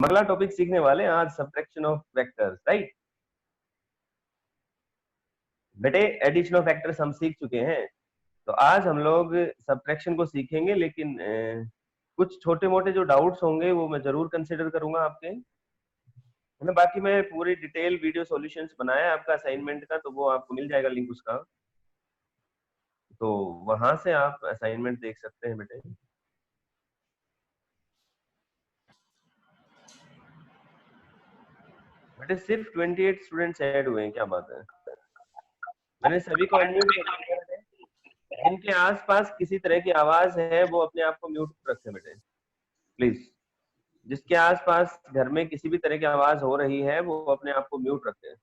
अगला टॉपिक सीखने वाले हैं आज सब्ट्रैक्शन ऑफ वेक्टर्स, राइट बेटे। एडिशन ऑफ वेक्टर्स हम सीख चुके हैं, तो आज हम लोग सब्ट्रैक्शन को सीखेंगे, लेकिन कुछ छोटे मोटे जो डाउट्स होंगे वो मैं जरूर कंसिडर करूंगा आपके, है ना। बाकी मैं पूरी डिटेल वीडियो सॉल्यूशंस बनाया है आपका असाइनमेंट का, तो वो आपको मिल जाएगा लिंक उसका, तो वहां से आप असाइनमेंट देख सकते हैं बेटे। बेटे सिर्फ 28 स्टूडेंट्स ऐड हुए हैं, क्या बात है। मैंने सभी को अनम्यूट कर दिया है बेटे। जिनके आसपास किसी तरह की आवाज है वो अपने आप को म्यूट रखें बेटे, प्लीज। जिसके आसपास घर में किसी भी तरह की आवाज हो रही है वो अपने आप को म्यूट रखें।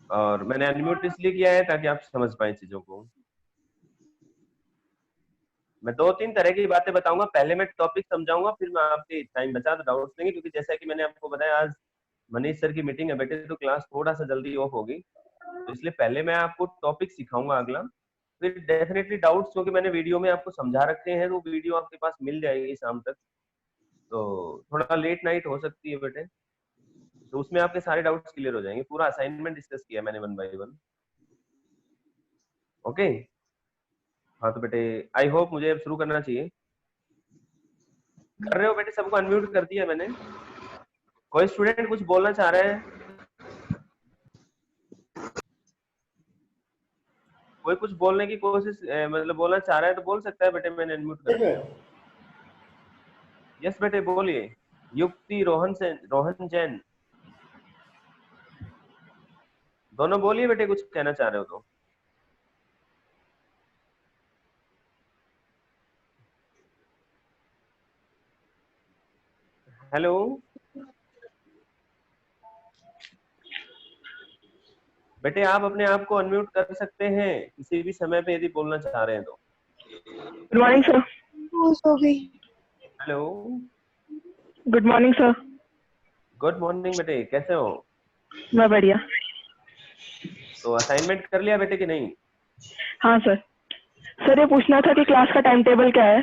और मैंने अनम्यूट इसलिए किया है ताकि आप समझ पाए चीजों को। मैं 2-3 तरह की बातें बताऊंगा, पहले मैं टॉपिक समझाऊंगा, फिर मैं आपके टाइम बचा तो डाउट्स लेंगे, क्योंकि जैसा कि मैंने आपको बताया आज मनीष सर की मीटिंग है बेटे, तो क्लास थोड़ा सा जल्दी ऑफ होगी, तो इसलिए पहले मैं आपको टॉपिक सिखाऊंगा अगला, फिर डेफिनेटली डाउट्स क्योंकि मैंने वीडियो में आपको समझा रखे हैं, तो वीडियो आपके पास मिल जाएगी शाम तक, तो थोड़ा लेट नाइट हो सकती है बेटे, तो उसमें आपके सारे डाउट्स क्लियर हो जाएंगे। पूरा असाइनमेंट डिस्कस किया मैंने 1 बाय 1। ओके, हाँ तो बेटे आई होप मुझे अब शुरू करना चाहिए। कर रहे हो बेटे? सबको अनम्यूट कर दिया मैंने। कोई स्टूडेंट कुछ बोलना चाह रहा है? कोई कुछ बोलने की कोशिश मतलब बोलना चाह रहा है तो बोल सकता है बेटे, मैंने अनम्यूट कर दिया। यस बेटे बोलिए। युक्ति, रोहन जैन, दोनों बोलिए बेटे, कुछ कहना चाह रहे हो तो। हेलो बेटे, आप अपने आप को अनम्यूट कर सकते हैं किसी भी समय पे यदि बोलना चाह रहे हैं तो। Good morning sir. हो गई। Hello, good morning sir. Good morning बेटे, कैसे हो? मैं बढ़िया। तो असाइनमेंट कर लिया बेटे कि नहीं? हाँ सर। सर ये पूछना था कि क्लास का टाइम टेबल क्या है?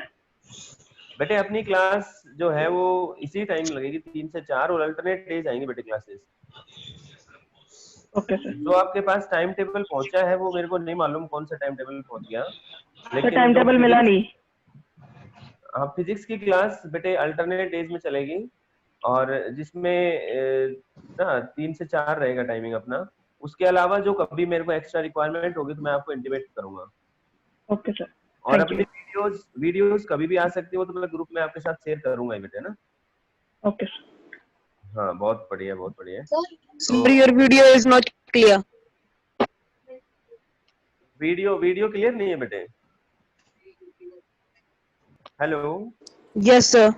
बेटे अपनी क्लास जो है वो इसी टाइम लगेगी, 3 से 4, और अल्टरनेट डेज आएंगे बेटे क्लासेस। Okay sir. जो आपके पास टाइम टेबल पहुंचा है वो मेरे को नहीं मालूम कौन सा टाइम टेबल पहुंच गया, सर लेकिन टाइम जो टेबल मिला नहीं। फिजिक्स की क्लास बेटे अल्टरनेट डेज में चलेगी, और जिसमें ना 3 से 4 रहेगा टाइमिंग अपना। उसके अलावा जो कभी मेरे को एक्स्ट्रा रिक्वायरमेंट होगी तो मैं आपको इंटीमेट करूंगा। ओके सर, और थैंक अपनी यू। वीडियोस कभी भी आ सकती हो, तो मैं ग्रुप में आपके साथ शेयर करूंगा ही बेटे ना। Okay sir. हाँ बहुत बढ़िया, बहुत बढ़िया। Sir, your video is not clear. Video clear नहीं है बेटे? Hello Yes, sir.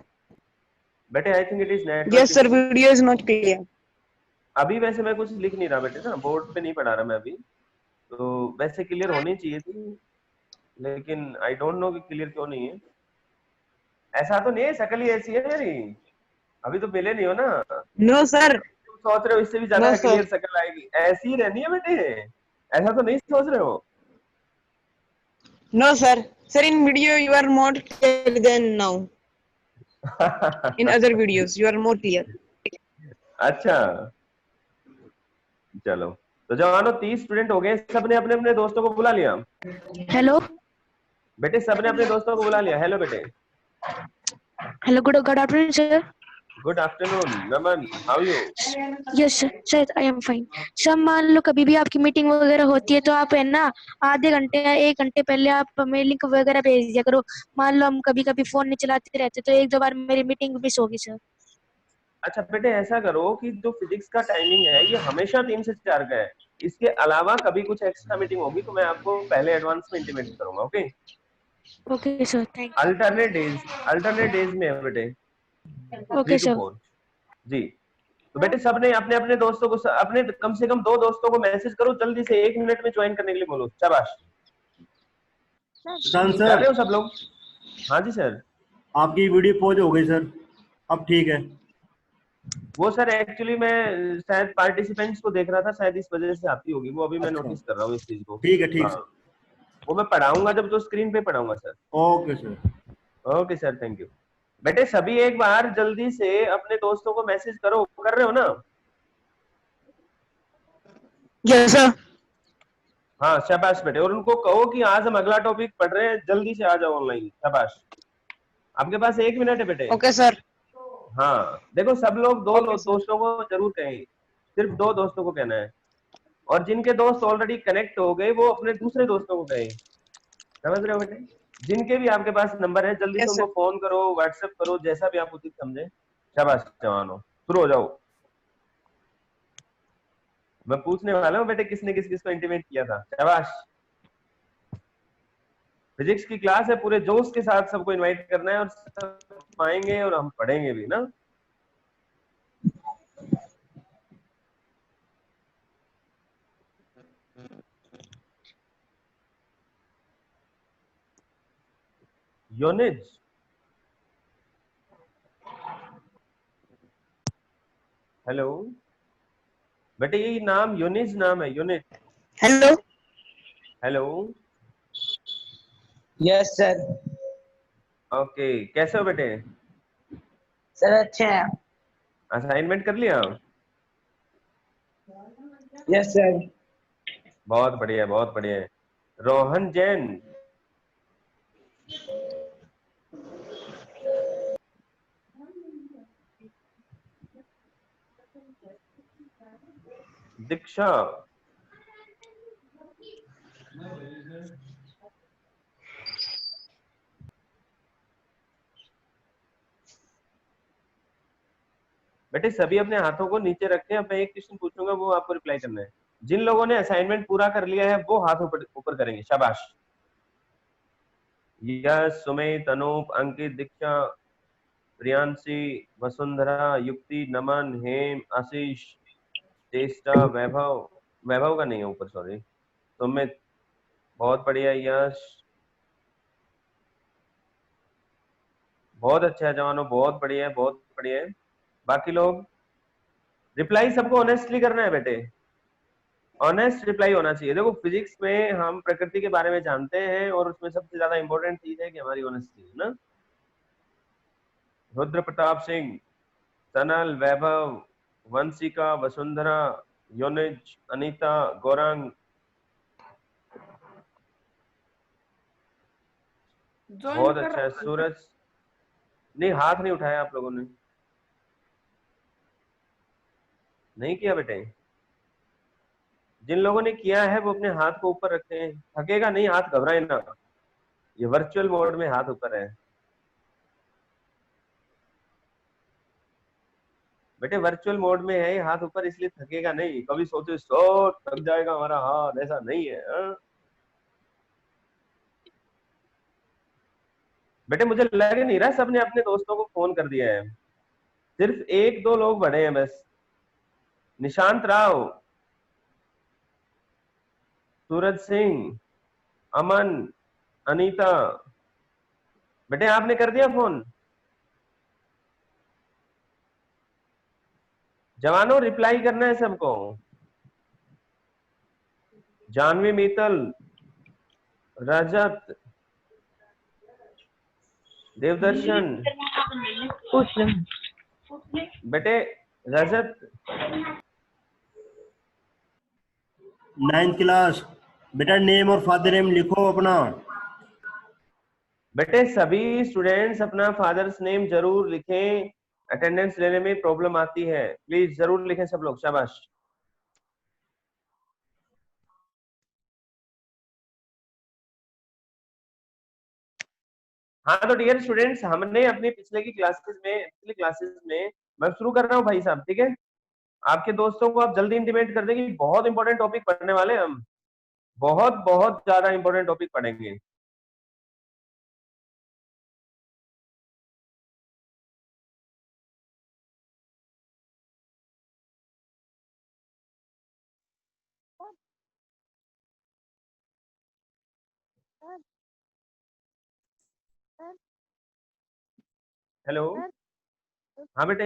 बेटे, I think it is network Yes, sir. Issue. Video is not clear. अभी वैसे मैं कुछ लिख नहीं रहा बेटे ना, बोर्ड पे नहीं पढ़ा रहा मैं अभी, तो वैसे क्लियर होनी चाहिए थी, लेकिन आई डोंट नो कि क्लियर क्यों नहीं है। ऐसा तो नहीं है, शक्ल ही ऐसी है मेरी, अभी तो मिले नहीं हो ना। No, sir. तुम सोच रहे हो इससे भी ज्यादा No, sir. क्लियर शक्ल आएगी, ऐसी ही रहनी है बेटे, ऐसा तो नहीं सोच रहे हो? No, sir. Sir, in video you are more clear than now. In other videos you are more clear. अच्छा चलो, तो जवानों 30 स्टूडेंट हो गए, सबने अपने अपने दोस्तों को बुला लिया? हेलो बेटे सबने अपने दोस्तों को बुला लिया? हेलो बेटे, hello, good afternoon sir. Good afternoon Naman, how you? Yes sir, I am fine. Sir मान लो कभी भी आपकी मीटिंग वगैरह होती है तो आप है ना आधे घंटे या 1 घंटे पहले आप हमें लिंक वगैरह भेज दिया करो। मान लो हम कभी कभी फोन नहीं चलाते रहते तो 1-2 बार मेरी मीटिंग मिस होगी सर। अच्छा बेटे ऐसा करो कि जो फिजिक्स का टाइमिंग है ये हमेशा 3 से 4 का है, इसके अलावा कभी कुछ एक्स्ट्रा मीटिंग होगी तो मैं आपको पहले एडवांस में इंटीमेट करूंगा। Okay, okay sir, thank alternate days में है बेटे, यू। 3 okay to sir. 4 जी। तो बेटे सबने अपने अपने दोस्तों को, अपने कम से कम 2 दोस्तों को मैसेज करो, जल्दी से 1 मिनट में ज्वाइन करने के लिए बोलो। शाबाश, प्रशांत कर सर, रहे हो सब लोग? हाँ जी सर। आपकी वीडियो पॉज हो गई सर, अब ठीक है। वो सर एक्चुअली मैं शायद पार्टिसिपेंट्स को देख रहा था, शायद इस वजह से आती होगी वो, अभी मैं अच्छा, नोटिस कर रहा हूँ इस चीज को। ठीक है, ठीक हाँ सर। वो मैं पढ़ाऊंगा जब, तो स्क्रीन पे पढ़ाऊंगा sir. Okay sir. Okay sir, thank you. बेटे सभी एक बार जल्दी से अपने दोस्तों को मैसेज करो, कर रहे हो ना? Yes, sir. हाँ शाबाश बेटे, और उनको कहो कि आज हम अगला टॉपिक पढ़ रहे हैं, जल्दी से आ जाओ ऑनलाइन। शाबाश। आपके पास 1 मिनट है बेटे। Okay, sir. हाँ देखो, सब लोग Okay, sir. दोस्तों को जरूर कहें, सिर्फ 2 दोस्तों को कहना है, और जिनके दोस्त ऑलरेडी कनेक्ट हो गए वो अपने दूसरे दोस्तों को कहें। समझ रहे हो बेटे? जिनके भी आपके पास नंबर है जल्दी से Yes, sir. उनको फोन करो, व्हाट्सएप करो, जैसा भी आप उचित समझे। शाबाश जवानों, शुरू हो जाओ। मैं पूछने वाला हूँ बेटे, किसने किस किस को इंटीमेट किया था? शाबाश। फिजिक्स की क्लास है, पूरे जोश के साथ सबको इनवाइट करना है, और सब आएंगे और हम पढ़ेंगे भी ना। योनिज, हेलो बेटे, ये नाम यूनिज नाम है, यूनिज। Hello. Hello, yes sir. Okay, कैसे हो बेटे? सर अच्छे हैं। असाइनमेंट कर लिया? Yes sir. बहुत बढ़िया, बहुत बढ़िया। रोहन जैन, दीक्षा, बेटे सभी अपने हाथों को नीचे रखें। अब मैं एक क्वेश्चन पूछूंगा, वो आपको रिप्लाई करना है। जिन लोगों ने असाइनमेंट पूरा कर लिया है वो हाथ ऊपर ऊपर करेंगे। शाबाश। यश, सुमित, अनूप, अंकित, दीक्षा, प्रियांशी, वसुंधरा, युक्ति, नमन, हेम, आशीष, चेष्टा, वैभव, वैभव का नहीं है ऊपर, सॉरी, सुमित, बहुत बढ़िया, यश, बहुत अच्छा है जवानों, बहुत बढ़िया है, बहुत बढ़िया है। बाकी लोग, रिप्लाई सबको ऑनेस्टली करना है बेटे, ऑनेस्ट रिप्लाई होना चाहिए। देखो फिजिक्स में हम प्रकृति के बारे में जानते हैं, और उसमें सबसे ज्यादा इंपॉर्टेंट चीज है कि हमारी ऑनेस्टी है ना। रुद्र प्रताप सिंह, सनल, वैभव, वंशिका, वसुंधरा, योनिज, अनीता, गौरांग, बहुत अच्छा है। सूरज, नहीं हाथ नहीं उठाया आप लोगों ने, नहीं किया बेटे। जिन लोगों ने किया है वो अपने हाथ को ऊपर रखें, थकेगा नहीं हाथ, घबराए ना, ये वर्चुअल मोड में हाथ ऊपर है बेटे, वर्चुअल मोड में है ये हाथ ऊपर, इसलिए थकेगा नहीं। कभी सोचे सो थक जाएगा हमारा हाथ, ऐसा नहीं है हाँ? बेटे मुझे लग नहीं रहा सबने अपने दोस्तों को फोन कर दिया है, सिर्फ 1-2 लोग बढ़े हैं बस। निशांत राव, सूरज सिंह, अमन, अनीता, बेटे आपने कर दिया फोन? जवानों रिप्लाई करना है सबको। जानवी, मीतल, रजत, देवदर्शन, बेटे रजत, 9th क्लास, बेटा नेम और फादर नेम लिखो अपना। बेटे सभी स्टूडेंट्स अपना फादर्स नेम जरूर लिखें, अटेंडेंस लेने में प्रॉब्लम आती है, प्लीज जरूर लिखें सब लोग। शाबाश। हाँ तो डियर स्टूडेंट्स, हमने अपनी पिछली क्लासेस में मैं शुरू कर रहा हूँ भाई साहब, ठीक है? आपके दोस्तों को आप जल्दी इंटीमेट कर देंगे, बहुत इंपॉर्टेंट टॉपिक पढ़ने वाले हैं हम, बहुत बहुत ज्यादा इंपॉर्टेंट टॉपिक पढ़ेंगे। हेलो, हाँ बेटे,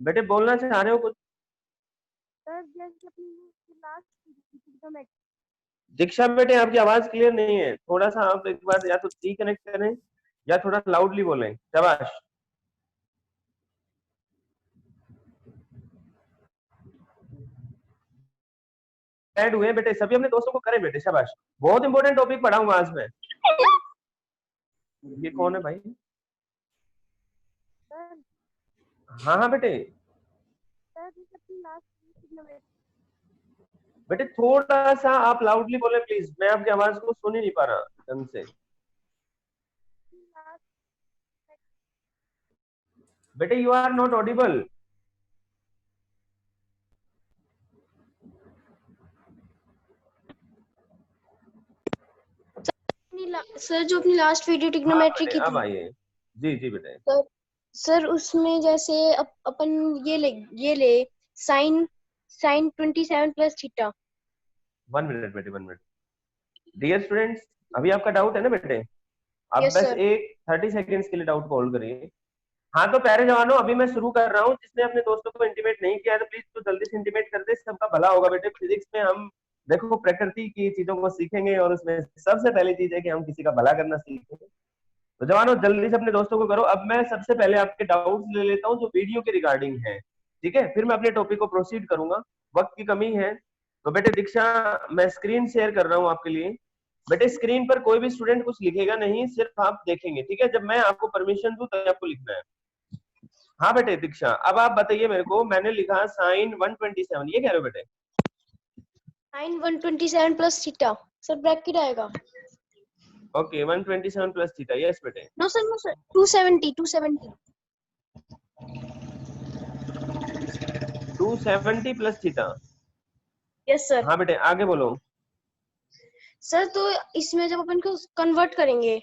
बेटे बोलना चाह रहे हो कुछ? दीक्षा बेटे आपकी आवाज क्लियर नहीं है, थोड़ा सा आप एक बार या तो रिकनेक्ट करें या थोड़ा लाउडली बोलें। शाबाश। ऐड हुए बेटे, सभी अपने दोस्तों को करें बेटे, शाबाश। बहुत इंपॉर्टेंट टॉपिक पढ़ा हूँ आज मैं। ये कौन है भाई? हाँ हाँ बेटे। बेटे थोड़ा सा आप लाउडली बोले प्लीज, मैं आपकी आवाज को सुन ही नहीं पा रहा ढंग से। बेटे you are not audible. Sir जो अपनी लास्ट वीडियो ट्रिग्नोमेट्री की अब थी आइए। जी जी बेटे। सर उसमें जैसे अपन ये ले साइन 27 प्लस थीटा। 1 मिनट बेटे, 1 मिनट। डियर स्टूडेंट्स, अभी आपका डाउट है ना बेटे? आप Yes, बस sir. एक 30 सेकेंड्स के लिए डाउट को होल्ड करिए। हाँ तो प्यारे जवानों, अभी मैं शुरू कर रहा हूँ। जिसने अपने दोस्तों को इंटीमेट नहीं किया है तो प्लीज तो जल्दी से इंटीमेट कर दे, सबका भला होगा बेटे। फिजिक्स में हम देखो प्रकृति की चीजों को सीखेंगे और उसमें सबसे पहली चीज है कि हम किसी का भला करना सीखेंगे। तो जवानों जल्दी से अपने दोस्तों को करो। अब मैं सबसे पहले आपके डाउट्स ले लेता हूँ जो वीडियो के रिगार्डिंग है, ठीक है? फिर मैं अपने टॉपिक को प्रोसीड करूंगा, वक्त की कमी है। तो बेटे दीक्षा, मैं स्क्रीन शेयर कर रहा हूँ आपके लिए। बेटे स्क्रीन पर कोई भी स्टूडेंट कुछ लिखेगा नहीं, सिर्फ आप देखेंगे, ठीक है? जब मैं आपको परमिशन दूं तब आपको लिखना है। हाँ बेटे दीक्षा, अब आप बताइए मेरे को। मैंने लिखा साइन 127, ये कह रहे हो बेटे? Sine 127 plus theta sir, bracket आएगा। ओके 127 प्लस थीटा, यस बेटे। No sir 270 270 plus theta. Yes sir. हाँ बेटे आगे बोलो। सर तो इसमें जब अपन को कन्वर्ट करेंगे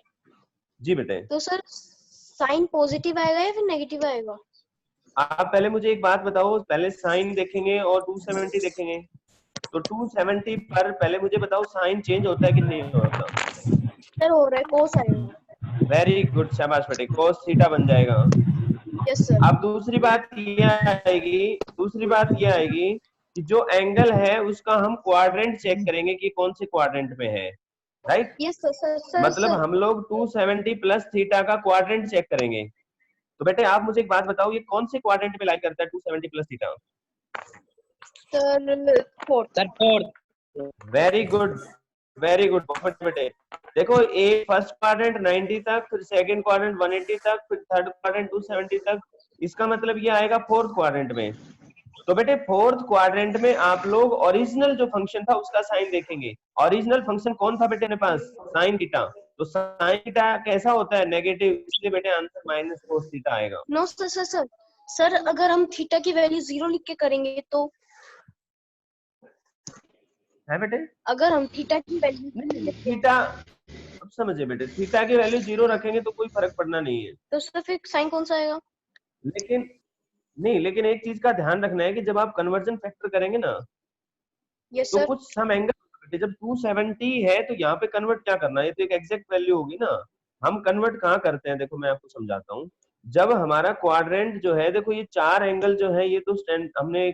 जी बेटे। तो सर साइन पॉजिटिव आएगा या फिर नेगेटिव आएगा? आप पहले मुझे एक बात बताओ, पहले साइन देखेंगे और 270 देखेंगे। तो 270 पर पहले मुझे बताओ साइन चेंज होता है कि नहीं होता? सर हो रहा है, कोस आएगा। वेरी गुड, शाबाश बेटे, कोस थीटा बन जाएगा। Yes sir. अब दूसरी बात ये आएगी कि जो एंगल है उसका हम क्वाड्रेंट चेक करेंगे कि कौन से क्वाड्रेंट में है, राइट? यस सर मतलब हम लोग 270 प्लस थीटा का क्वाड्रेंट चेक करेंगे। तो बेटे आप मुझे एक बात बताओ, ये कौन से क्वाड्रेंट में लाई करता है 270 plus theta? Sir fourth. Very good, very good, बहुत बेटे। देखो एक फर्स्ट क्वाड्रेंट 90 तक, फिर सेकंड क्वाड्रेंट 180 तक, फिर थर्ड क्वाड्रेंट 270 तक। इसका मतलब ये आएगा फोर्थ क्वाड्रेंट में। तो बेटे फोर्थ क्वाड्रेंट में आप लोग ओरिजिनल जो फंक्शन था उसका साइन देखेंगे। ओरिजिनल फंक्शन कौन था बेटे मेरे पास? Sine theta. तो साइन थीटा कैसा होता है? नेगेटिव, इसलिए बेटे आंसर माइनस कोस थीटा आएगा। नो सर अगर हम थीटा की वैल्यू 0 लिख के करेंगे तो? है बेटे? अगर हम थीटा की वैल्यू थीटा, अब समझिए बेटे, थीटा की वैल्यू 0 रखेंगे तो कोई फर्क पड़ना नहीं है। तो सर फिर साइन कौन सा आएगा? लेकिन एक चीज का ध्यान रखना है कि जब आप कन्वर्जन फैक्टर करेंगे ना, यस तो सर। कुछ सम एंगल, जब 270 है तो यहाँ पे कन्वर्ट क्या करना है? ये तो एक एग्जैक्ट वैल्यू होगी ना। हम कन्वर्ट कहाँ करते हैं? देखो मैं आपको समझाता हूँ। जब हमारा क्वाड्रेंट जो है, देखो ये 4 एंगल जो है, ये तो हमने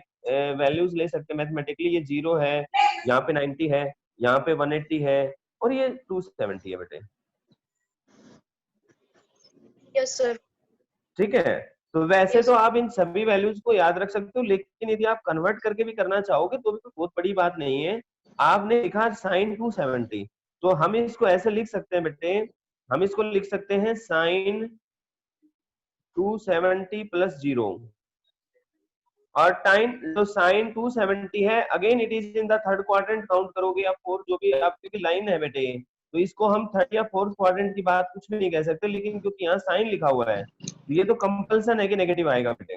वैल्यूज ले सकते हैं मैथमेटिकली। ये 0 है, यहाँ पे 90 है, यहाँ पे 180 है और ये 270 है बेटे। Yes sir. ठीक है, तो वैसे तो आप इन सभी वैल्यूज को याद रख सकते हो, लेकिन यदि आप कन्वर्ट करके भी करना चाहोगे तो भी कोई बहुत बड़ी बात नहीं है। आपने लिखा साइन 270, तो हम इसको ऐसे लिख सकते हैं बेटे, हम इसको लिख सकते हैं साइन 270 प्लस 0। और टाइम जो साइन 270 है, again it is in the third quadrant. Count करोगे आप 4, जो भी आपकी लाइन है बेटे, तो इसको हम थर्ड या फोर्थ क्वाड्रेंट की बात कुछ भी नहीं कह सकते, लेकिन क्योंकि यहाँ साइन लिखा हुआ है तो ये तो कंपल्सन है कि नेगेटिव आएगा बेटे,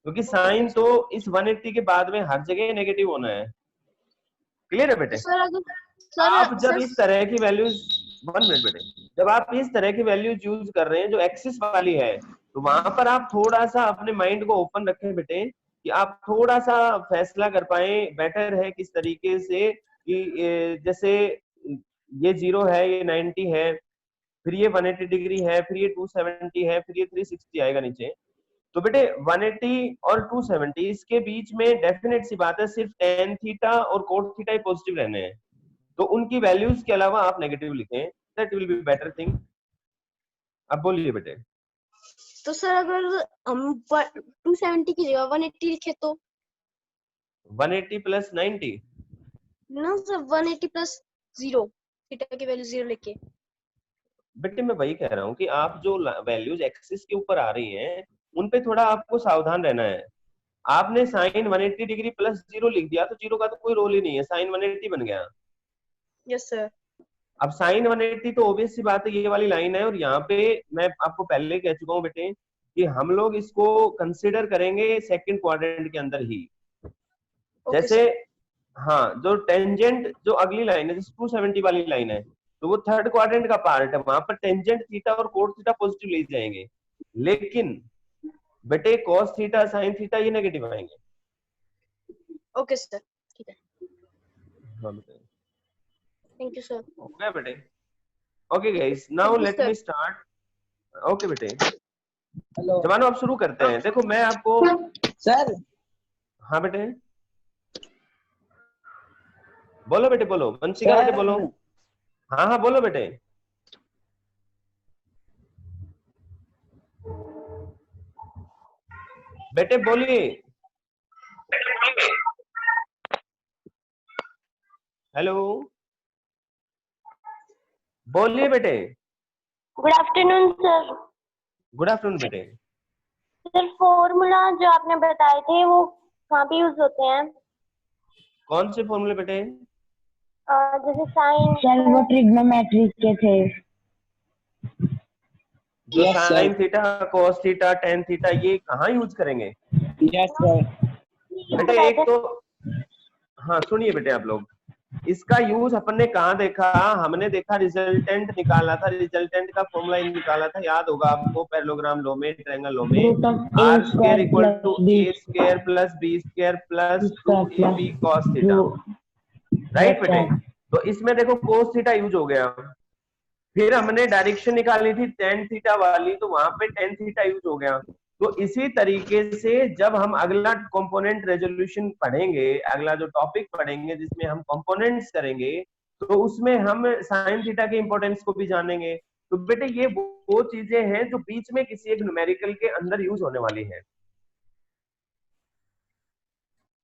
क्योंकि साइन तो इस 180 के बाद में हर जगह नेगेटिव होना है। क्लियर है बेटे? आप जब इस तरह की वैल्यूज, 1 मिनट बेटे, जब आप इस तरह की वैल्यूज यूज कर रहे हैं जो एक्सिस वाली है, तो वहां पर आप थोड़ा सा अपने माइंड को ओपन रखें बेटे, कि आप थोड़ा सा फैसला कर पाए बेटर है किस तरीके से, कि जैसे ये 0 है, ये 90 है, फिर ये 180 डिग्री है, फिर ये 270 है, फिर ये 360 आएगा नीचे। तो बेटे 180 और 270 इसके बीच में डेफिनेट सी बात है सिर्फ tan थीटा और cot थीटा ही पॉजिटिव रहने हैं, तो उनकी वैल्यूज के अलावा आप नेगेटिव लिखें, that will be better thing. अब बोलिए बेटे। तो सर अगर हम 270 की जगह 180 लिखे तो? 180 प्लस 90 ना सर, 180 प्लस 0, थीटा की वैल्यू 0 लेके। बेटे मैं वही कह रहा हूँ कि आप जो वैल्यूज एक्सिस के ऊपर आ रही हैं उन पे थोड़ा आपको सावधान रहना है। आपने साइन 180 डिग्री प्लस 0 लिख दिया तो 0 का तो कोई रोल ही नहीं है, साइन 180 बन गया। Yes sir. अब साइन 180 तो ऑब्वियस सी बात है ये वाली लाइन है, और यहाँ पे मैं आपको पहले ही कह चुका हूँ बेटे कि हम लोग इसको कंसिडर करेंगे सेकंड क्वाड्रेंट के अंदर ही। जैसे हाँ, जो टेंजेंट जो अगली लाइन है जैसे 270 वाली लाइन है तो वो थर्ड क्वाड्रेंट का पार्ट है, वहां पर टेंजेंट थीटा और कोट थीटा पॉजिटिव ले जाएंगे, लेकिन बेटे कॉस थीटा साइन थीटा ये नेगेटिव आएंगे। ओके सर, ठीक है। हाँ बेटे, थैंक यू सर। हो गया बेटे। Okay guys, now let me start. Okay बेटे, हेलो जवानों आप शुरू करते हैं। देखो मैं आपको, सर। हाँ बेटे बोलो बेटे, बोलो वंशिका बेटे बोलो। हाँ हाँ बोलो बेटे। बेटे बोलिए। हेलो बोलिए बेटे। Good afternoon sir. Good afternoon बेटे। सर फॉर्मूला जो आपने बताए थे वो कहाँ पे यूज होते हैं? कौन से फॉर्मूले बेटे? जैसे साइन। सर वो ट्रिग्नोमेट्री के थे। जो sine theta cos theta tan theta ये कहाँ यूज करेंगे? Yes sir. बेटे एक तो, हाँ सुनिए बेटे आप लोग, इसका यूज अपन ने कहाँ देखा? हमने देखा रिजल्टेंट निकाला था, रिजल्टेंट का फॉर्मूला निकाला था, याद होगा आपको, पैरेललोग्राम लॉ में, ट्रायंगल लॉ में, R square equal to A square plus B square plus 2ab cos theta, right बेटे? तो इसमें देखो cos थीटा यूज हो गया। फिर हमने डायरेक्शन निकालनी थी tan थीटा वाली, तो वहां पे tan थीटा यूज हो गया। तो इसी तरीके से जब हम अगला कंपोनेंट रेजोल्यूशन पढ़ेंगे, अगला जो टॉपिक पढ़ेंगे जिसमें हम कंपोनेंट्स करेंगे, तो उसमें हम साइन थीटा के इंपॉर्टेंस को भी जानेंगे। तो बेटे ये वो चीजें हैं जो बीच में किसी एक न्यूमेरिकल के अंदर यूज होने वाली है।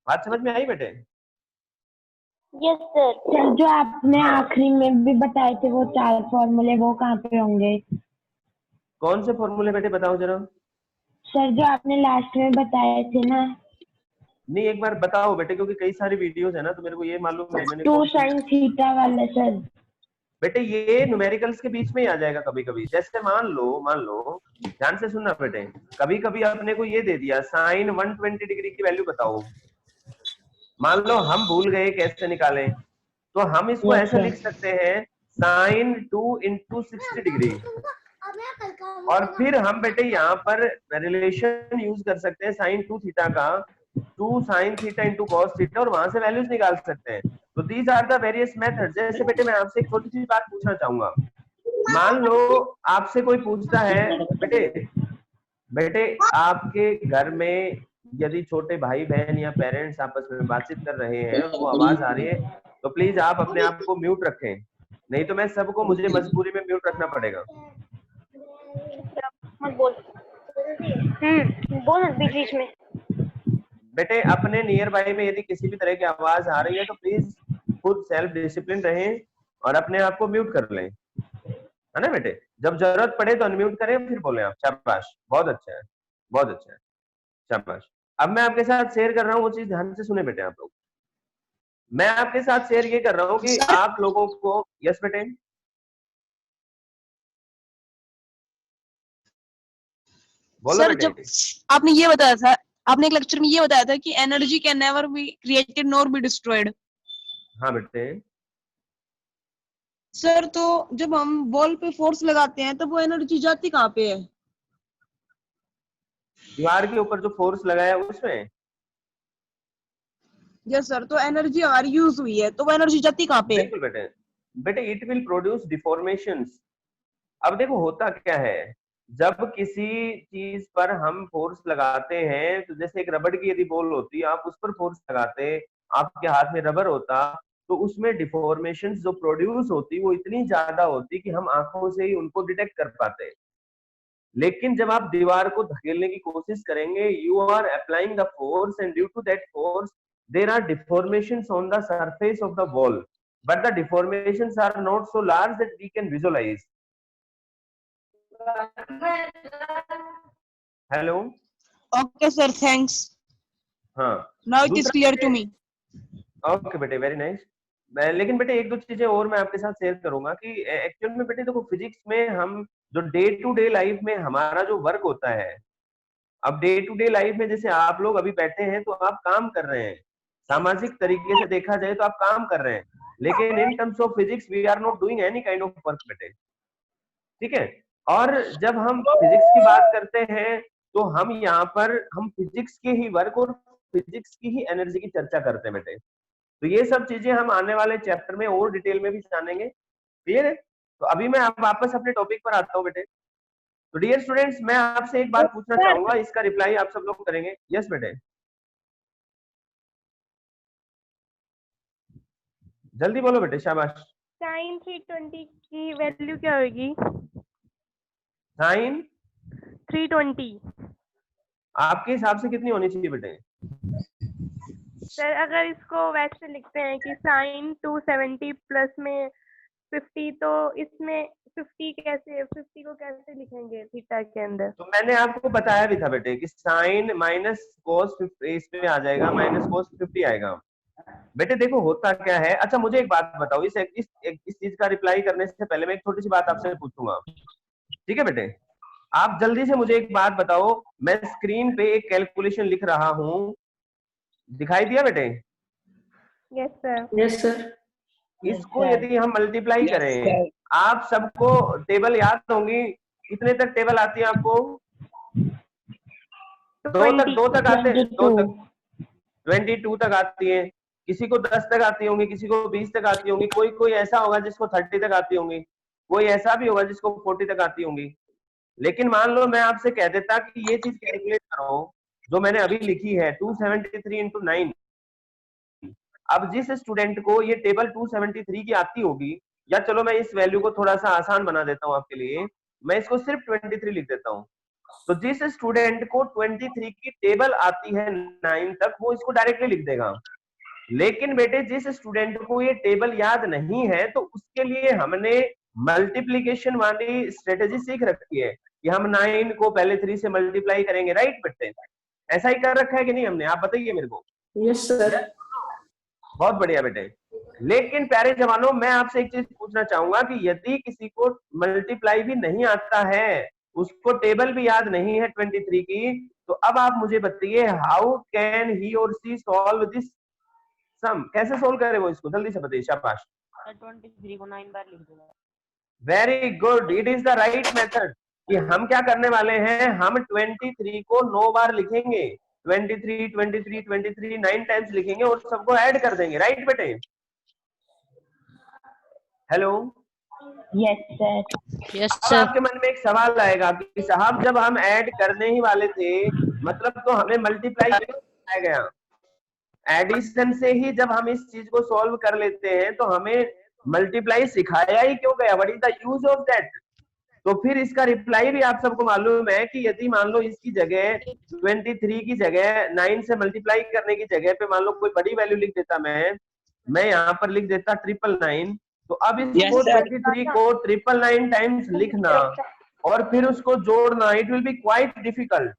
बात समझ में आई बेटे? Yes sir. सर जो आपने आखिरी में भी बताए थे वो 4 फॉर्मूले वो कहाँ पे होंगे? कौन से फॉर्मूले बेटे बताओ जरा। सर जो आपने लास्ट में बताए थे ना। नहीं एक बार बताओ बेटे, क्योंकि कई सारी वीडियोस है ना, तो मेरे को ये मालूम है मैंने 2 sin थीटा वाले सर। बेटे ये न्यूमेरिकल्स के बीच में ही आ जाएगा कभी कभी। जैसे मान लो ध्यान से सुनना बेटे, कभी कभी अपने को ये दे दिया साइन 120 डिग्री की वैल्यू बताओ, मान लो हम भूल गए कैसे निकालें, तो हम इसको ऐसे लिख सकते हैं साइन 2 × 60 डिग्री, और फिर हम बेटे यहाँ पर रिलेशन यूज कर सकते हैं साइन 2 थीटा का 2 sin थीटा × cos थीटा, और वहां से वैल्यूज निकाल सकते हैं। तो these are the various methods. जैसे बेटे मैं आपसे एक छोटी सी बात पूछना चाहूंगा, मान लो आपसे कोई पूछता है बेटे आपके घर में यदि छोटे भाई बहन या पेरेंट्स आपस में बातचीत कर रहे हैं, वो आवाज आ रही है, तो प्लीज आप अपने आप को म्यूट रखें, नहीं तो मैं सबको मुझे मजबूरी में म्यूट रखना पड़ेगा। बोल बीच में। बेटे अपने नियर बाई में यदि किसी भी तरह की आवाज आ रही है तो प्लीज खुद सेल्फ डिसिप्लिन रहें और अपने आप को म्यूट कर लें, है ना बेटे? जब जरूरत पड़े तो अनम्यूट करें, फिर बोले आप। शाबाश, बहुत अच्छा है, बहुत अच्छा है, शाबाश। अब मैं आपके साथ शेयर कर रहा हूँ वो चीज, ध्यान से सुने बेटे आप लोग। मैं आपके साथ शेयर ये कर रहा हूँ कि आप लोगों को, यस बेटे बोलो सर, बेटे। जब आपने ये बताया था, आपने एक लेक्चर में ये बताया था कि energy can never be created nor be destroyed. हाँ बेटे। सर तो जब हम बॉल पे फोर्स लगाते हैं तो वो एनर्जी जाती कहाँ पे है? दीवार के ऊपर जो फोर्स लगाया उसमें। यस सर, तो एनर्जी हमारी यूज हुई है तो वो एनर्जी जाती कहाँ पे है? बिल्कुल बेटे, बेटे इट विल प्रोड्यूस डिफॉर्मेशंस। अब देखो होता क्या है, जब किसी चीज पर हम फोर्स लगाते हैं, तो जैसे एक रबड़ की यदि बॉल होती, आप उस पर फोर्स लगाते, आपके हाथ में रबर होता, तो उसमें डिफॉर्मेशन जो प्रोड्यूस होती वो इतनी ज्यादा होती कि हम आंखों से ही उनको डिटेक्ट कर पाते। लेकिन जब आप दीवार को धकेलने की कोशिश करेंगे, you are applying the force and due to that force there are deformations on the surface of the wall, but the deformations are not so large that we can visualise. Hello. Okay, sir. Thanks. हाँ, Now it is दूसरा clear to me. Okay बेटे, very nice. मैं लेकिन बेटे एक दो चीजें और मैं आपके साथ शेयर करूंगा कि एक्चुअल में बेटे देखो, फिजिक्स में हम जो डे टू डे लाइफ में हमारा जो वर्क होता है, अब डे टू डे लाइफ में जैसे आप लोग अभी बैठे हैं तो आप काम कर रहे हैं, सामाजिक तरीके से देखा जाए तो आप काम कर रहे हैं, लेकिन in terms of physics we are not doing any kind of work बेटे, ठीक है। और जब हम फिजिक्स की बात करते हैं तो हम यहाँ पर हम फिजिक्स के ही वर्क और फिजिक्स की ही एनर्जी की चर्चा करते हैं बेटे। तो ये सब चीजें हम आने वाले चैप्टर में और डिटेल में भी जानेंगे, क्लियर है। तो अभी मैं वापस अपने टॉपिक पर आता हूँ बेटे। तो डियर स्टूडेंट्स, मैं आपसे एक बात पूछना चाहूंगा, इसका रिप्लाई आप सब लोग करेंगे। यस बेटे, जल्दी बोलो बेटे, शाबाश। साइन 320 की वैल्यू क्या होगी? साइन 320 आपके हिसाब से कितनी होनी चाहिए बेटे? सर, अगर इसको वैसे लिखते हैं कि साइन 270 प्लस में 50, तो इसमें 50 को कैसे लिखेंगे थीटा के अंदर? तो मैंने आपको बताया भी था बेटे कि साइन माइनस कोस इसमें आ जाएगा, माइनस कोस 50 आएगा। बेटे देखो होता क्या है, अच्छा मुझे एक बात बताओ, इस चीज का रिप्लाई करने से पहले मैं एक छोटी सी बात आपसे पूछूंगा, ठीक है बेटे? आप जल्दी से मुझे एक बात बताओ, मैं स्क्रीन पे एक कैलकुलेशन लिख रहा हूँ, दिखाई दिया बेटे? Yes sir. Yes sir. इसको यदि हम मल्टीप्लाई करें, आप सबको टेबल याद होंगी, कितने तक टेबल आती है आपको? दो तक आते हैं, 22 तक आती है, किसी को 10 तक आती होंगी, किसी को 20 तक आती होंगी, कोई ऐसा होगा जिसको 30 तक आती होंगी, कोई ऐसा भी होगा जिसको 40 तक आती होंगी। लेकिन मान लो मैं आपसे कह देता कि ये चीज कैलकुलेट करो जो मैंने अभी लिखी है, 273 इंटू 9। अब जिस स्टूडेंट को ये टेबल 273 की आती होगी, या चलो मैं इस वैल्यू को थोड़ा सा आसान बना देता हूँ आपके लिए, मैं इसको सिर्फ 23 लिख देता हूँ। तो जिस स्टूडेंट को 23 की टेबल आती है 9 तक, वो इसको डायरेक्टली लिख देगा। लेकिन बेटे जिस स्टूडेंट को ये टेबल याद नहीं है, तो उसके लिए हमने मल्टीप्लीकेशन वाली स्ट्रेटेजी सीख रखी है कि हम 9 को पहले 3 से मल्टीप्लाई करेंगे, राइट बेटे? ऐसा ही कर रखा है कि नहीं हमने? आप बताइए मेरे को। Yes sir. बहुत बढ़िया बेटे। लेकिन प्यारे जवानों, मैं आपसे एक चीज पूछना चाहूंगा कि यदि किसी को मल्टीप्लाई भी नहीं आता है, उसको टेबल भी याद नहीं है 23 की, तो अब आप मुझे बताइए हाउ कैन ही और सी सॉल्व दिस सम? कैसे सोल्व करे वो इसको? जल्दी से बताइए, शाबाश। 23 को 9 बार लिख दूंगा। Very good, it is the right method. कि हम क्या करने वाले हैं, हम 23 को 9 बार लिखेंगे, 23 23 23 9 टाइम्स लिखेंगे और सबको ऐड कर देंगे, राइट बेटे? हेलो। Yes sir. यस अब आपके मन में एक सवाल आएगा कि साहब जब हम ऐड करने ही वाले थे, मतलब तो हमें मल्टीप्लाई आया गया, एडिशन से ही जब हम इस चीज को सॉल्व कर लेते हैं तो हमें मल्टीप्लाई सिखाया ही क्यों गया? What is the use of that? तो फिर इसका रिप्लाई भी आप सबको मालूम है कि यदि मान लो इसकी जगह 23 की जगह 9 से मल्टीप्लाई करने की जगह पे मान लो कोई बड़ी वैल्यू लिख देता, मैं यहाँ पर लिख देता 999, तो अब इसको 23 को 999 टाइम्स लिखना और फिर उसको जोड़ना, it will be quite difficult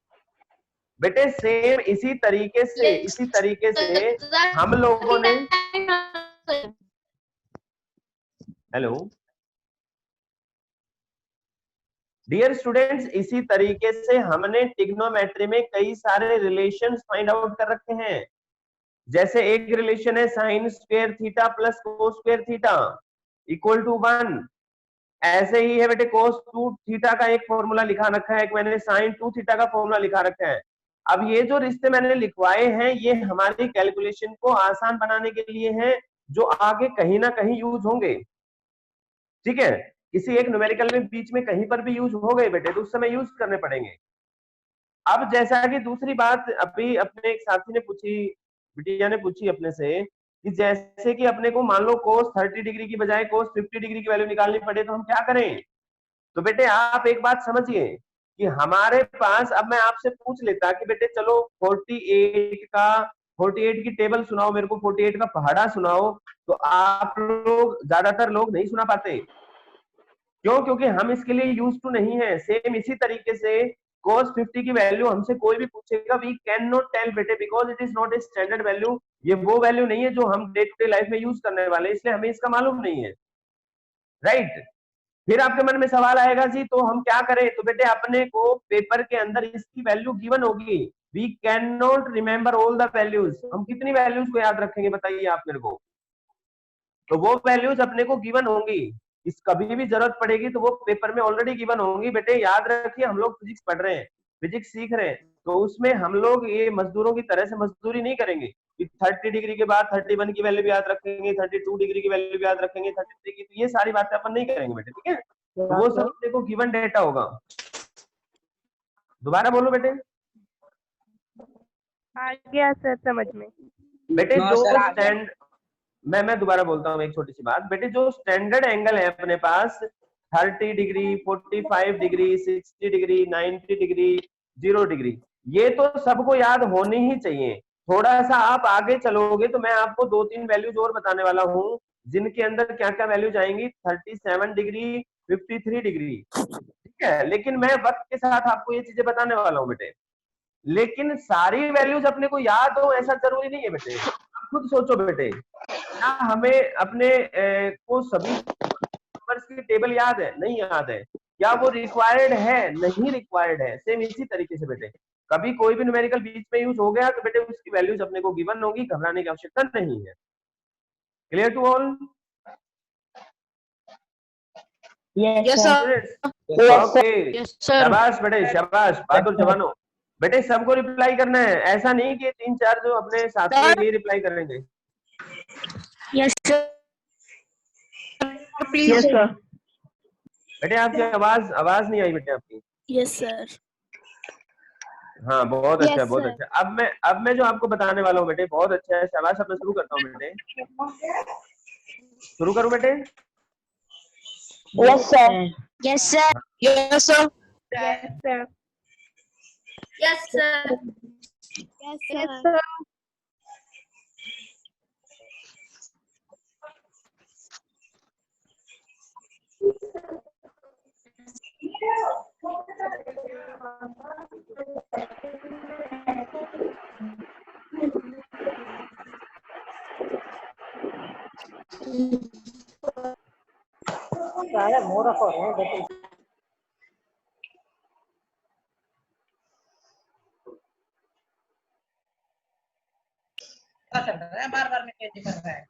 बेटे। सेम इसी तरीके से हम लोगों ने, हेलो डियर स्टूडेंट्स, इसी तरीके से हमने ट्रिग्नोमेट्री में कई सारे रिलेशंस फाइंड आउट कर रखे हैं। जैसे एक रिलेशन है sine square theta plus cos square theta equal to 1। ऐसे ही है बेटे कोस 2 थीटा का एक फॉर्मूला लिखा रखा है, एक मैंने साइन 2 थीटा का फॉर्मूला लिखा रखा है। अब ये जो रिश्ते मैंने लिखवाए हैं, ये हमारी कैलकुलेशन को आसान बनाने के लिए हैं, जो आगे कहीं ना कहीं यूज होंगे, ठीक है? किसी एक न्यूमेरिकल में बीच में कहीं पर भी यूज हो गए बेटे तो उस समय यूज करने पड़ेंगे। अब जैसा कि दूसरी बात अभी अपने एक साथी ने पूछी, बिटिया ने पूछी अपने से कि जैसे कि अपने को मान लो cos 30 डिग्री की बजाय cos 50 डिग्री की वैल्यू निकालनी पड़े तो हम क्या करें। तो बेटे आप एक बात समझिए कि हमारे पास, अब मैं आपसे पूछ लेता कि बेटे चलो 48 की टेबल सुनाओ मेरे को, 48 का पहाड़ा सुनाओ, तो आप लोग ज्यादातर लोग नहीं सुना पाते। क्यों? क्योंकि हम इसके लिए यूज टू नहीं है। सेम इसी तरीके से cos 50 की वैल्यू हमसे कोई भी पूछेगा, वी कैन नॉट टेल बेटे, because it is not a standard value. ये वो वैल्यू नहीं है जो हम डे टू डे लाइफ में यूज करने वाले, इसलिए हमें इसका मालूम नहीं है, राइट। फिर आपके मन में सवाल आएगा जी तो हम क्या करें। तो बेटे अपने को पेपर के अंदर इसकी वैल्यू गिवन होगी, we can not remember all the values. हम कितनी वैल्यूज को याद रखेंगे बताइए आप मेरे को। तो वो वैल्यूज अपने को गिवन होंगी, इस कभी भी जरूरत पड़ेगी तो वो पेपर में ऑलरेडी गिवन होंगी। बेटे याद रखिए हम लोग फिजिक्स पढ़ रहे हैं, फिजिक्स सीख रहे हैं, तो उसमें हम लोग ये मजदूरों की तरह से मजदूरी नहीं करेंगे कि 30 डिग्री के बाद 31 की वैल्यू भी याद रखेंगे, 32 डिग्री की वैल्यू भी याद रखेंगे, 33 की, तो ये सारी बातें अपन नहीं करेंगे बेटे, ठीक है। तो वो सब अपने को गिवन डेटा होगा। दोबारा बोलो बेटे। आ गया सर समझ में। बेटे जो स्टैंड, मैं दोबारा बोलता हूँ एक छोटी सी बात। बेटे जो स्टैंडर्ड एंगल है अपने पास 30 degree, 45 degree, 60 degree, 90 degree, 0 degree, ये तो सबको याद होनी ही चाहिए। थोड़ा सा आप आगे चलोगे तो मैं आपको 2-3 वैल्यूज और बताने वाला हूँ जिनके अंदर क्या क्या वैल्यूज आएंगी, 37 डिग्री, 53 डिग्री, ठीक है। लेकिन मैं वक्त के साथ आपको ये चीजें बताने वाला हूँ बेटे। लेकिन सारी वैल्यूज अपने को याद हो ऐसा जरूरी नहीं है बेटे। खुद सोचो बेटे, क्या हमें अपने को सभी नंबर्स की टेबल याद है? नहीं याद है। क्या वो रिक्वायर्ड है? नहीं रिक्वायर्ड है। सेम इसी तरीके से बेटे कभी कोई भी न्यूमेरिकल बीच में यूज हो गया तो बेटे उसकी वैल्यूज अपने को गिवन होगी, घबराने की आवश्यकता नहीं है। Clear to all? Yes sir. Okay, शाबाश बेटे, शाबाश, बहादुर जवानों। बेटे सबको रिप्लाई करना है, ऐसा नहीं कि 3-4 जो अपने साथियों के लिए रिप्लाई करेंगे। Yes sir. Yes sir. बेटे आपकी आवाज नहीं आई बेटे आपकी। Yes sir. हाँ बहुत अच्छा, Yes, बहुत sir. अच्छा। अब मैं जो आपको बताने वाला हूँ बेटे बहुत अच्छा है, शाबाश। अब मैं शुरू करता हूँ बेटे। शुरू करूँ बेटे? Yes sir. Yes sir. Yes, sir. Yes, sir. Yes sir. Yes, sir. बार बार में कैसे कर रहा है।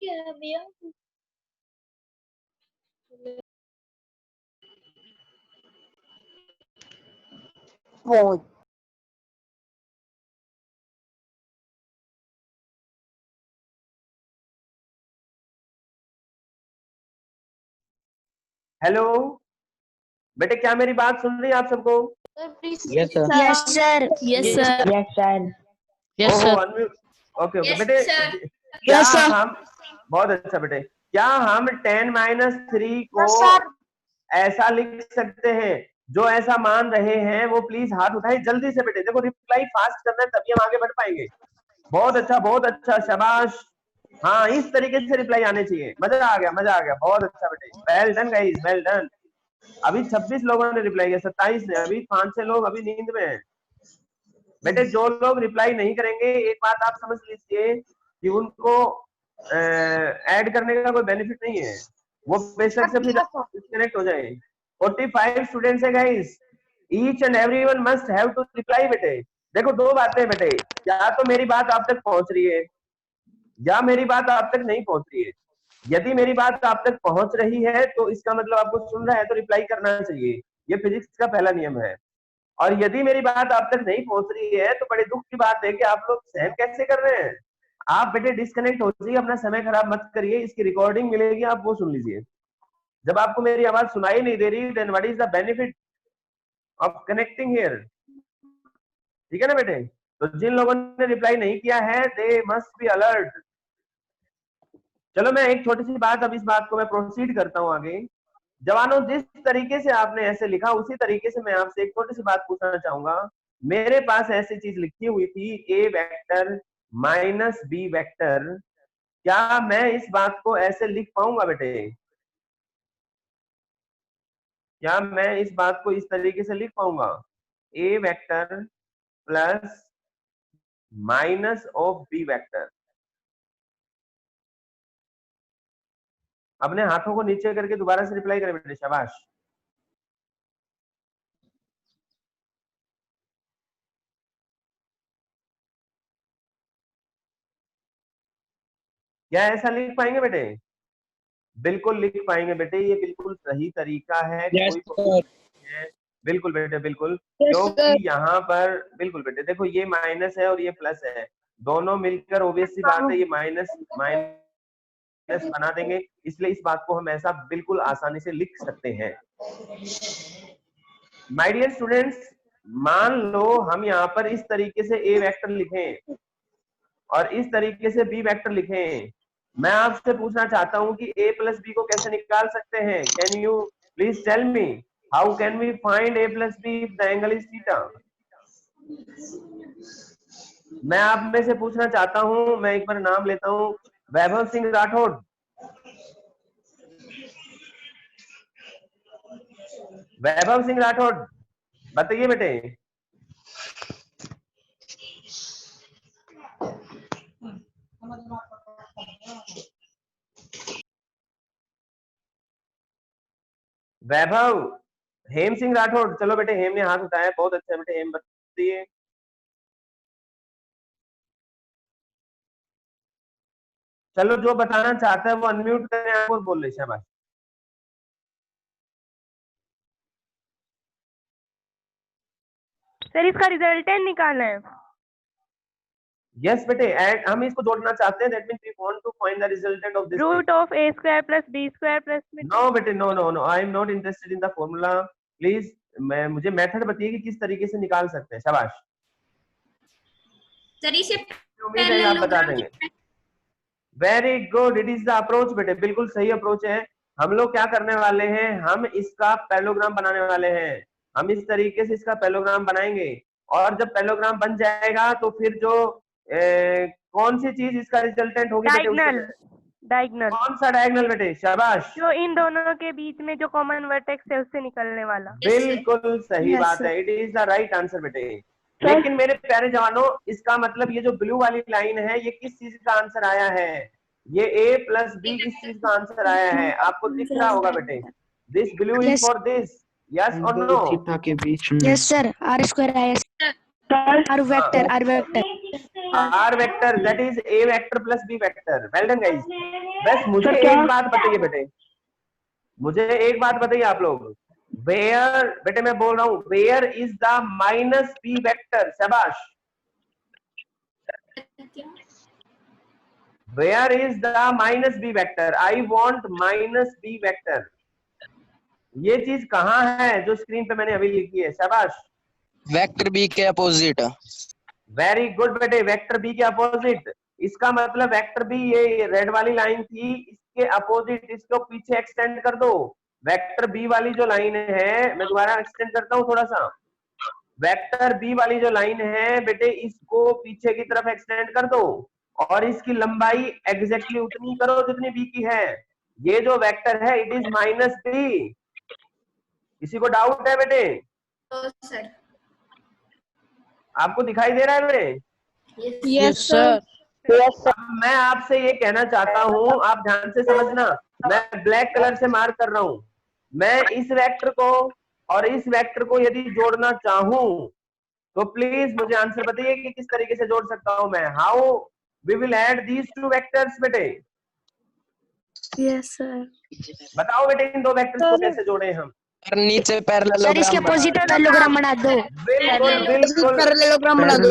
क्या भैया? हेलो बेटे, क्या मेरी बात सुन रही है आप सबको? Yes, sir. Yes sir. Yes sir. Yes sir. ओहो अनम्यूट। ओके ओके बेटे, क्या Yes, sir. हम, बहुत अच्छा बेटे, क्या हम 10-3 को ऐसा लिख सकते हैं? जो ऐसा मान रहे हैं वो प्लीज हाथ उठाएं जल्दी से बेटे। देखो रिप्लाई फास्ट करना है तभी हम आगे बढ़ पाएंगे। बहुत अच्छा, शाबाश। हाँ इस तरीके से रिप्लाई आने चाहिए। मजा आ गया, मजा आ गया, बहुत अच्छा बेटे, well done guys, well done. अभी 26 लोगों ने रिप्लाई किया, 27 ने, अभी 5-6 लोग अभी नींद में हैं। बेटे जो लोग रिप्लाई नहीं करेंगे एक बात आप समझ लीजिए कि उनको ऐड करने का कोई बेनिफिट नहीं है। वो बेशक से फिर डिस्कनेक्ट हो जाए। 45 स्टूडेंट्स है guys, each and everyone must have to reply बेटे। देखो दो बातें बेटे, या तो मेरी बात आप तक पहुंच रही है या मेरी बात आप तक नहीं पहुंच रही है। यदि मेरी बात आप तक पहुंच रही है तो इसका मतलब आपको सुन रहा है तो रिप्लाई करना चाहिए, ये फिजिक्स का पहला नियम है। और यदि मेरी बात आप तक नहीं पहुंच रही है तो बड़े दुख की बात है कि आप लोग सहन कैसे कर रहे हैं। आप बेटे डिस्कनेक्ट हो जाइए, अपना समय खराब मत करिए, इसकी रिकॉर्डिंग मिलेगी, आप वो सुन लीजिए। जब आपको मेरी आवाज सुनाई नहीं दे रही then what is the benefit of connecting here. ठीक है ना बेटे? तो जिन लोगों ने रिप्लाई नहीं किया है दे मस्ट बी अलर्ट। चलो मैं एक छोटी सी बात, अब इस बात को मैं प्रोसीड करता हूं आगे। जवानों, जिस तरीके से आपने ऐसे लिखा उसी तरीके से मैं आपसे एक छोटी सी बात पूछना चाहूंगा। मेरे पास ऐसी चीज लिखी हुई थी ए वेक्टर माइनस बी वेक्टर, क्या मैं इस बात को ऐसे लिख पाऊंगा बेटे? क्या मैं इस बात को इस तरीके से लिख पाऊंगा? A vector plus minus of B vector. अपने हाथों को नीचे करके दोबारा से रिप्लाई करें बेटे, शाबाश। क्या ऐसा लिख पाएंगे बेटे? बिल्कुल लिख पाएंगे बेटे, ये बिल्कुल सही तरीका है। Yes, कोई है, बिल्कुल बेटे बिल्कुल, क्योंकि यहाँ पर बिल्कुल बेटे देखो ये माइनस है और ये प्लस है, दोनों मिलकर ऑब्वियस सी बात है ये माइनस माइनस बना देंगे, इसलिए इस बात को हम ऐसा बिल्कुल आसानी से लिख सकते हैं। माय डियर स्टूडेंट्स, मान लो हम यहाँ पर इस तरीके से ए वेक्टर लिखें और इस तरीके से बी वेक्टर लिखें। मैं आपसे पूछना चाहता हूं कि a प्लस बी को कैसे निकाल सकते हैं? Can you please tell me how can we find a plus B if the angle is theta? मैं आप में से पूछना चाहता हूं, मैं एक बार नाम लेता हूं, वैभव सिंह राठौड़। वैभव सिंह राठौड़ बताइए बेटे। वैभव, हेम सिंह राठौड़, चलो बेटे हेम ने हाथ उठाया, बहुत अच्छा बेटे हेम बताइए। चलो जो बताना चाहता है वो अनम्यूट करें, आपको बोल रहे, शाबाश। सर इसका रिजल्टेंट निकालना है। यस बेटे, हम इसको जोड़ना चाहते हैं, that means we want to find the resultant of this. Root of A square plus B square plus no बेटे no no no, I am not interested in the formula, please मुझे method बताइए कि किस तरीके से निकाल सकते हैं। शाबाश सर इसे उम्मीद है आप बता देंगे। Very good, it is the approach बेटे, बिल्कुल सही अप्रोच है। हम लोग क्या करने वाले हैं, हम इसका पैरेललोग्राम बनाने वाले हैं। हम इस तरीके से इसका पैरेललोग्राम बनाएंगे और जब पैरेललोग्राम बन जाएगा तो फिर जो कौन सी चीज इसका रिजल्टेंट होगी बेटे? डायगोनल। डायगोनल कौन सा डायगोनल बेटे? शाबाश, जो इन दोनों के बीच में जो कॉमन वर्टेक्स है उससे निकलने वाला। बिल्कुल सही बात है, it is the right answer बेटे। लेकिन मेरे प्यारे जवानों, इसका मतलब ये जो ब्लू वाली लाइन है ये किस चीज का आंसर आया है? ये a प्लस बी इस चीज का आंसर आया है, आपको दिख रहा होगा बेटे। This blue is for this, yes और नो? थीटा के बीच में। यस सर, आर स्क्वायर आया R vector R vector that is a vector plus b vector. Well done guys. बस मुझे एक बात बताइए बेटे, मुझे एक बात बताइए आप लोग, वेयर बेटे मैं बोल रहा हूं, where is the minus B vector? शाबाश, where is the minus B vector? I want minus B vector. ये चीज कहां है जो स्क्रीन पे मैंने अभी लिखी है? शाबाश, वेक्टर बी के अपोजिट। वेरी गुड बेटे, वेक्टर बी के अपोजिट। इसका मतलब वेक्टर बी ये रेड वाली लाइन थी, इसके अपोजिट इसको पीछे एक्सटेंड कर दो। वेक्टर बी वाली जो लाइन है, मैं दोबारा एक्सटेंड करता हूं थोड़ा सा, वेक्टर बी वाली जो लाइन है बेटे इसको पीछे की तरफ एक्सटेंड कर दो और इसकी लंबाई एग्जैक्टली उतनी करो जितनी बी की है। ये जो वेक्टर है इट इज माइनस बी। किसी को डाउट है बेटे? सर आपको दिखाई दे रहा है बेटे? Yes sir. अब मैं आपसे ये कहना चाहता हूं, आप ध्यान से समझना, मैं ब्लैक कलर से मार्क कर रहा हूं। मैं इस वेक्टर को और इस वेक्टर को यदि जोड़ना चाहूं तो प्लीज मुझे आंसर बताइए कि किस तरीके से जोड़ सकता हूं मैं। How we will add these two vectors बेटे? Yes sir. बताओ बेटे इन दो वेक्टर्स को कैसे जोड़े हम? और नीचे सर इसके पैरेललोग्राम अपोजिट पैरेललोग्राम बना दो। बिल्कुल बिल्कुल पैरेललोग्राम बना दो।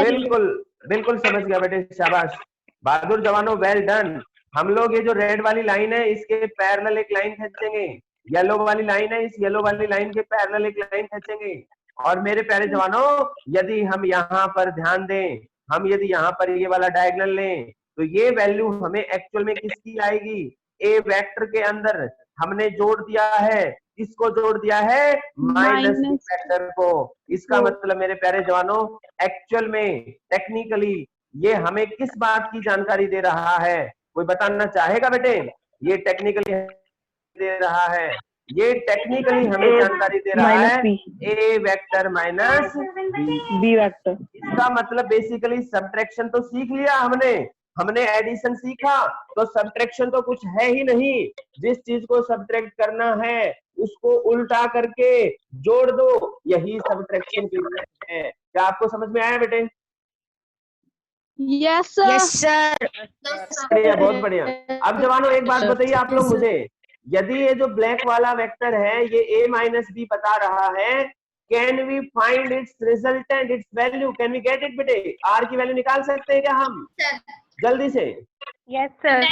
बिल्कुल बिल्कुल समझ गया बेटे, शाबाश बहादुर जवानों, वेल डन। हम लोग ये जो रेड वाली लाइन है इसके पैरेलल एक लाइन खींचेंगे, येलो वाली लाइन है इस येलो वाली लाइन के पैरेलल एक लाइन खींचेंगे। और मेरे प्यारे जवानों यदि हम यहाँ पर ध्यान दें, हम यदि यहाँ पर ये वाला डायगोनल लें तो ये वैल्यू हमें एक्चुअल में किसकी आएगी? ए वेक्टर के अंदर हमने जोड़ दिया है, किसको जोड़ दिया है? माइनस वेक्टर को। इसका मतलब मेरे प्यारे जवानों एक्चुअल में टेक्निकली ये हमें किस बात की जानकारी दे रहा है? कोई बताना चाहेगा बेटे? ये टेक्निकली दे रहा है, ये टेक्निकली हमें जानकारी दे रहा है ए वेक्टर माइनस बी वेक्टर। इसका मतलब बेसिकली सब्ट्रैक्शन तो सीख लिया हमने एडिशन सीखा, तो सब्ट्रैक्शन तो कुछ है ही नहीं। जिस चीज को सब्ट्रैक्ट करना है उसको उल्टा करके जोड़ दो, यही सब्ट्रैक्शन की मेथड है। क्या आपको समझ में आया बेटे? Yes sir. बढ़िया, बहुत बढ़िया। अब जवानों एक बात बताइए आप लोग मुझे, यदि ये जो ब्लैक वाला वेक्टर है ये a माइनस बी बता रहा है, can we find its resultant, its value, can we get it बेटे? r की वैल्यू निकाल सकते हैं क्या हम जल्दी से? Yes sir.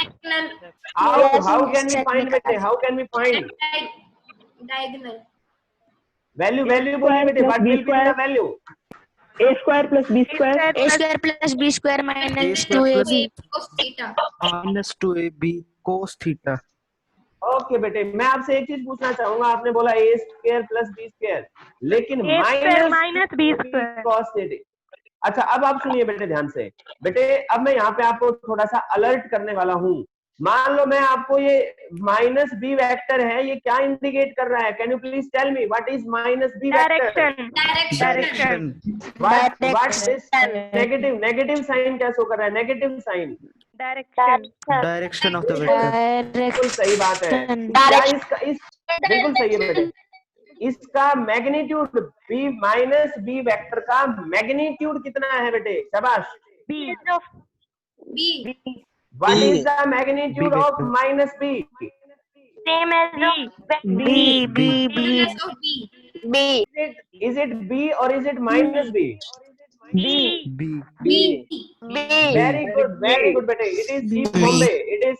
How can we find बेटे? How can we find value? Value बोलिए बेटे, what will be the value? A square plus B square. A square plus B square minus 2ab minus 2ab cos theta. Okay बेटे, मैं आपसे एक चीज पूछना चाहूंगा, आपने बोला A square plus B square, लेकिन A square minus minus B square. cos theta. अच्छा अब आप सुनिए बेटे ध्यान से। बेटे अब मैं यहाँ पे आपको थोड़ा सा अलर्ट करने वाला हूँ। मान लो मैं आपको ये माइनस बी वेक्टर है, ये क्या इंडिकेट कर रहा है? Can you please tell me what is minus B vector? Direction. What this negative sign क्या शो कर रहा है? Negative sign, direction of the vector. बिल्कुल सही बात है। क्या इसका बिल्कुल सही है बेटे। इसका magnitude B minus B vector का मैग्नीट्यूड कितना है बेटे? शाबाश। What is the magnitude of minus b? Same as b. Is it b or is it minus b? b Very good बेटे। It is b Bombay. It is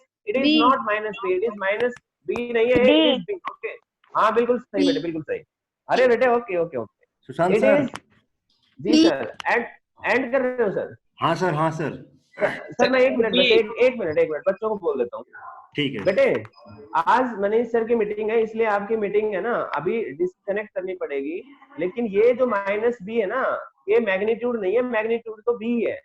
not minus b. It is minus b नहीं है, it is b. Okay. हाँ बिल्कुल सही बेटे, बिल्कुल सही। अरे बेटे okay. Sushant It sir. is जी सर। एंड कर रहे हो सर? हाँ सर। सर मैं एक मिनट बच्चों को बोल देता हूँ। ठीक है बेटे आज मनीष सर की मीटिंग है, इसलिए आपकी मीटिंग है ना अभी डिस्कनेक्ट करनी पड़ेगी। लेकिन ये जो माइनस बी है ना, ये मैग्नीट्यूड नहीं है, मैग्नीट्यूड तो बी है।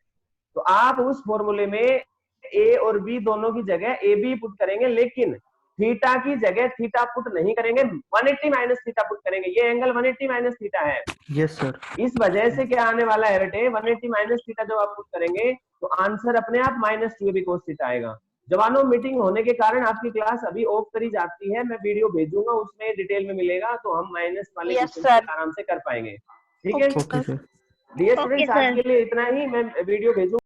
तो आप उस फॉर्मूले में ए और बी दोनों की जगह ए बी पुट करेंगे, लेकिन थीटा की जगह थीटा पुट नहीं करेंगे, 180 माइनस थीटा पुट करेंगे। ये एंगल 180 माइनस थीटा है। Yes sir. इस वजह से क्या आने वाला है बेटे? 180 माइनस थीटा जब आप पुट करेंगे तो आंसर अपने आप माइनस 2ab cos थीटा आएगा। जवानों मीटिंग होने के कारण आपकी क्लास अभी ऑफ करी जाती है, मैं वीडियो भेजूंगा उसमें डिटेल में मिलेगा, तो हम माइनस वाले क्वेश्चन आराम से कर पाएंगे। ठीक है डियर स्टूडेंट्स, आज के लिए इतना ही। मैं वीडियो भेजूंगा।